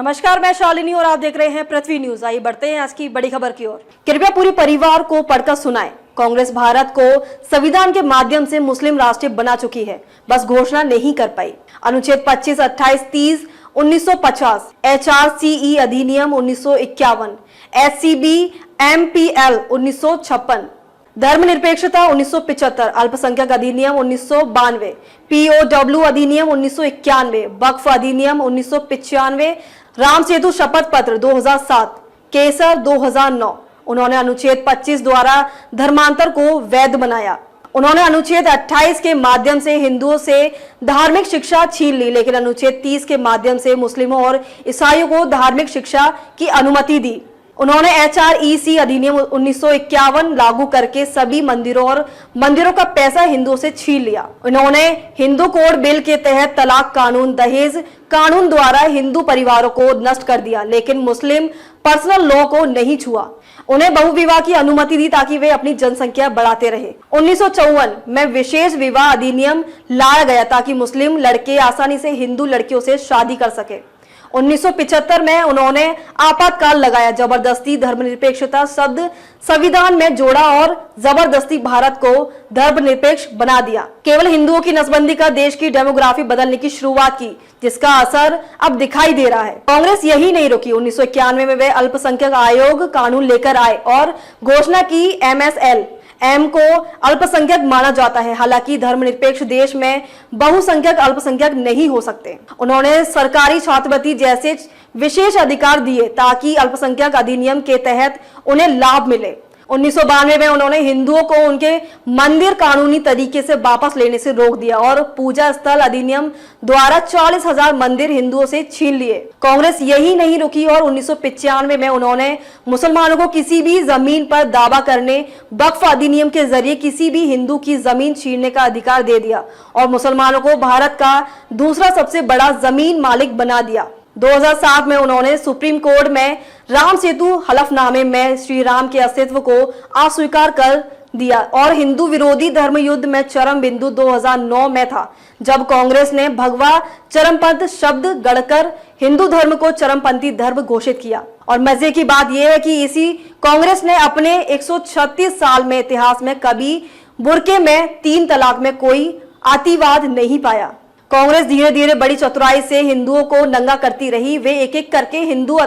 नमस्कार, मैं शालिनी और आप देख रहे हैं पृथ्वी न्यूज। आइए बढ़ते हैं आज की बड़ी खबर की ओर। कृपया पूरी परिवार को पढ़कर सुनाएं। कांग्रेस भारत को संविधान के माध्यम से मुस्लिम राष्ट्र बना चुकी है, बस घोषणा नहीं कर पाई। अनुच्छेद 25, 28, 30, 1950, HRCE अधिनियम 1951, SCB MPL 1956, धर्मनिरपेक्षता 1975, अल्पसंख्यक अधिनियम 1992, POW अधिनियम 1991, वक्फ अधिनियम 1995, राम सेतु शपथ पत्र 2007, केसर 2009। उन्होंने अनुच्छेद 25 द्वारा धर्मांतर को वैध बनाया। उन्होंने अनुच्छेद 28 के माध्यम से हिंदुओं से धार्मिक शिक्षा छीन ली, लेकिन अनुच्छेद 30 के माध्यम से मुस्लिमों और ईसाइयों को धार्मिक शिक्षा की अनुमति दी। उन्होंने HREC अधिनियम 1951 लागू करके सभी मंदिरों का पैसा हिंदुओं से छीन लिया। उन्होंने हिंदू कोड बिल के तहत तलाक कानून, दहेज कानून द्वारा हिंदू परिवारों को नष्ट कर दिया, लेकिन मुस्लिम पर्सनल लॉ को नहीं छुआ। उन्हें बहुविवाह की अनुमति दी ताकि वे अपनी जनसंख्या बढ़ाते रहे। 1954 में विशेष विवाह अधिनियम लाया गया ताकि मुस्लिम लड़के आसानी से हिंदू लड़कियों से शादी कर सके। 1975 में उन्होंने आपातकाल लगाया, जबरदस्ती धर्मनिरपेक्षता शब्द संविधान में जोड़ा और जबरदस्ती भारत को धर्मनिरपेक्ष बना दिया। केवल हिंदुओं की नसबंदी का देश की डेमोग्राफी बदलने की शुरुआत की, जिसका असर अब दिखाई दे रहा है। कांग्रेस यही नहीं रुकी। 1991 में वे अल्पसंख्यक आयोग कानून लेकर आए और घोषणा की MSL M को अल्पसंख्यक माना जाता है। हालांकि धर्मनिरपेक्ष देश में बहुसंख्यक अल्पसंख्यक नहीं हो सकते। उन्होंने सरकारी छात्रवृत्ति जैसे विशेष अधिकार दिए ताकि अल्पसंख्यक अधिनियम के तहत उन्हें लाभ मिले। 1992 में उन्होंने हिंदुओं को उनके मंदिर कानूनी तरीके से वापस लेने से रोक दिया और पूजा स्थल अधिनियम द्वारा 40,000 मंदिर हिंदुओं से छीन लिए। कांग्रेस यही नहीं रुकी और 1995 में उन्होंने मुसलमानों को किसी भी जमीन पर दावा करने, वक्फ अधिनियम के जरिए किसी भी हिंदू की जमीन छीनने का अधिकार दे दिया और मुसलमानों को भारत का दूसरा सबसे बड़ा जमीन मालिक बना दिया। 2007 में उन्होंने सुप्रीम कोर्ट में राम सेतु हलफनामे में श्री राम के अस्तित्व को अस्वीकार कर दिया और हिंदू विरोधी धर्म युद्ध में चरम बिंदु 2009 में था, जब कांग्रेस ने भगवा चरमपंथ शब्द गढ़कर हिंदू धर्म को चरमपंथी धर्म घोषित किया। और मजे की बात यह है कि इसी कांग्रेस ने अपने 136 साल में इतिहास में कभी बुरके में 3 तलाक में कोई अतिवाद नहीं पाया। कांग्रेस धीरे धीरे बड़ी चतुराई से हिंदुओं को नंगा करती रही। वे एक एक करके हिंदू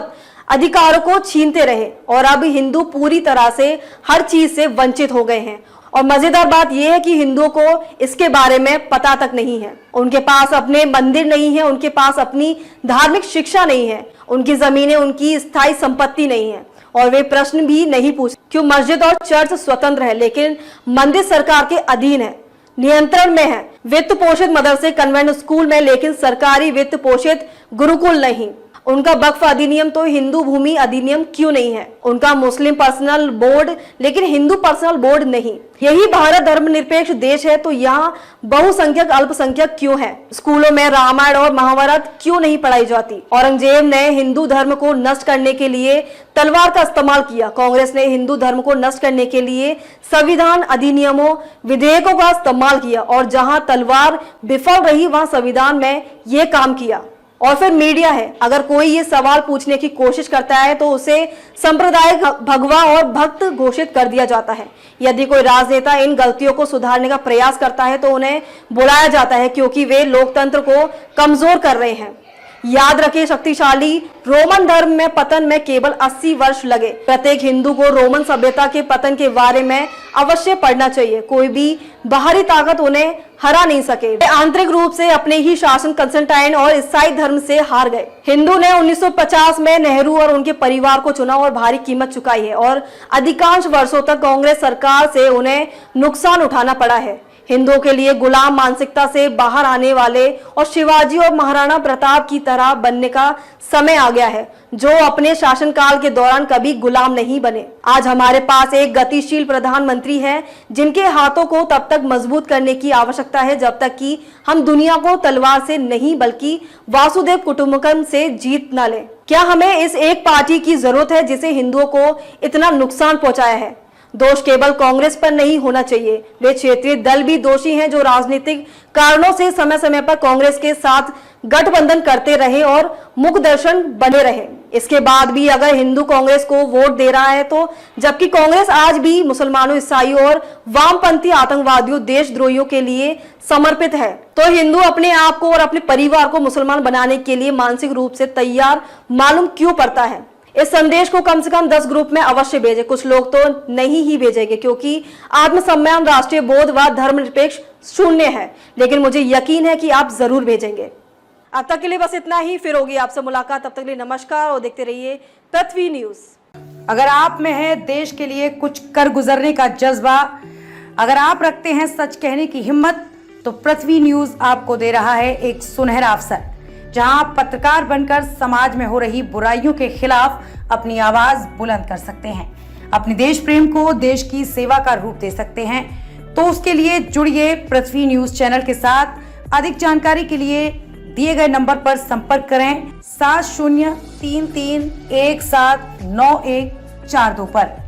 अधिकारों को छीनते रहे और अब हिंदू पूरी तरह से हर चीज से वंचित हो गए हैं। और मजेदार बात यह है कि हिंदुओं को इसके बारे में पता तक नहीं है। उनके पास अपने मंदिर नहीं है, उनके पास अपनी धार्मिक शिक्षा नहीं है, उनकी जमीनें उनकी स्थायी संपत्ति नहीं है और वे प्रश्न भी नहीं पूछते क्यों मस्जिद और चर्च स्वतंत्र है लेकिन मंदिर सरकार के अधीन है, नियंत्रण में है। वित्त पोषित मदरसे कन्वेंट स्कूल में, लेकिन सरकारी वित्त पोषित गुरुकुल नहीं। उनका वक्फ अधिनियम तो हिंदू भूमि अधिनियम क्यों नहीं है? उनका मुस्लिम पर्सनल बोर्ड लेकिन हिंदू पर्सनल बोर्ड नहीं। यही भारत धर्मनिरपेक्ष देश है तो यहाँ बहुसंख्यक अल्पसंख्यक क्यों है? स्कूलों में रामायण और महाभारत क्यों नहीं पढ़ाई जाती? औरंगजेब ने हिंदू धर्म को नष्ट करने के लिए तलवार का इस्तेमाल किया। कांग्रेस ने हिंदू धर्म को नष्ट करने के लिए संविधान अधिनियमों, विधेयकों का इस्तेमाल किया और जहां तलवार विफल रही वहां संविधान में यह काम किया। और फिर मीडिया है, अगर कोई ये सवाल पूछने की कोशिश करता है तो उसे सांप्रदायिक, भगवा और भक्त घोषित कर दिया जाता है। यदि कोई राजनेता इन गलतियों को सुधारने का प्रयास करता है तो उन्हें बुलाया जाता है क्योंकि वे लोकतंत्र को कमजोर कर रहे हैं। याद रखें, शक्तिशाली रोमन धर्म में पतन में केवल 80 वर्ष लगे। प्रत्येक हिंदू को रोमन सभ्यता के पतन के बारे में अवश्य पढ़ना चाहिए। कोई भी बाहरी ताकत उन्हें हरा नहीं सके। वे आंतरिक रूप से अपने ही शासन कंस्टेंटाइन और ईसाई धर्म से हार गए। हिंदू ने 1950 में नेहरू और उनके परिवार को चुना और भारी कीमत चुकाई है और अधिकांश वर्षों तक कांग्रेस सरकार से उन्हें नुकसान उठाना पड़ा है। हिंदुओं के लिए गुलाम मानसिकता से बाहर आने वाले और शिवाजी और महाराणा प्रताप की तरह बनने का समय आ गया है, जो अपने शासनकाल के दौरान कभी गुलाम नहीं बने। आज हमारे पास एक गतिशील प्रधानमंत्री है जिनके हाथों को तब तक मजबूत करने की आवश्यकता है जब तक कि हम दुनिया को तलवार से नहीं बल्कि वासुदेव कुटुंबकम से जीत न ले। क्या हमें इस एक पार्टी की जरूरत है जिसे हिंदुओं को इतना नुकसान पहुंचाया है? दोष केवल कांग्रेस पर नहीं होना चाहिए, वे क्षेत्रीय दल भी दोषी हैं जो राजनीतिक कारणों से समय समय पर कांग्रेस के साथ गठबंधन करते रहे और मुखदर्शन बने रहे। इसके बाद भी अगर हिंदू कांग्रेस को वोट दे रहा है तो, जबकि कांग्रेस आज भी मुसलमानों, ईसाइयों और वामपंथी आतंकवादियों, देशद्रोहियों के लिए समर्पित है, तो हिंदू अपने आप को और अपने परिवार को मुसलमान बनाने के लिए मानसिक रूप से तैयार मालूम क्यों पड़ता है। इस संदेश को कम से कम 10 ग्रुप में अवश्य भेजें। कुछ लोग तो नहीं ही भेजेंगे क्योंकि आत्मसम्मान, राष्ट्रीय बोध व धर्मनिरपेक्ष शून्य है, लेकिन मुझे यकीन है कि आप जरूर भेजेंगे। अब तक के लिए बस इतना ही, फिर होगी आपसे मुलाकात। तब तक के लिए नमस्कार और देखते रहिए पृथ्वी न्यूज। अगर आप में है देश के लिए कुछ कर गुजरने का जज्बा, अगर आप रखते हैं सच कहने की हिम्मत, तो पृथ्वी न्यूज आपको दे रहा है एक सुनहरा अवसर, जहां आप पत्रकार बनकर समाज में हो रही बुराइयों के खिलाफ अपनी आवाज बुलंद कर सकते हैं, अपने देश प्रेम को देश की सेवा का रूप दे सकते हैं। तो उसके लिए जुड़िए पृथ्वी न्यूज चैनल के साथ। अधिक जानकारी के लिए दिए गए नंबर पर संपर्क करें 7033179142 पर।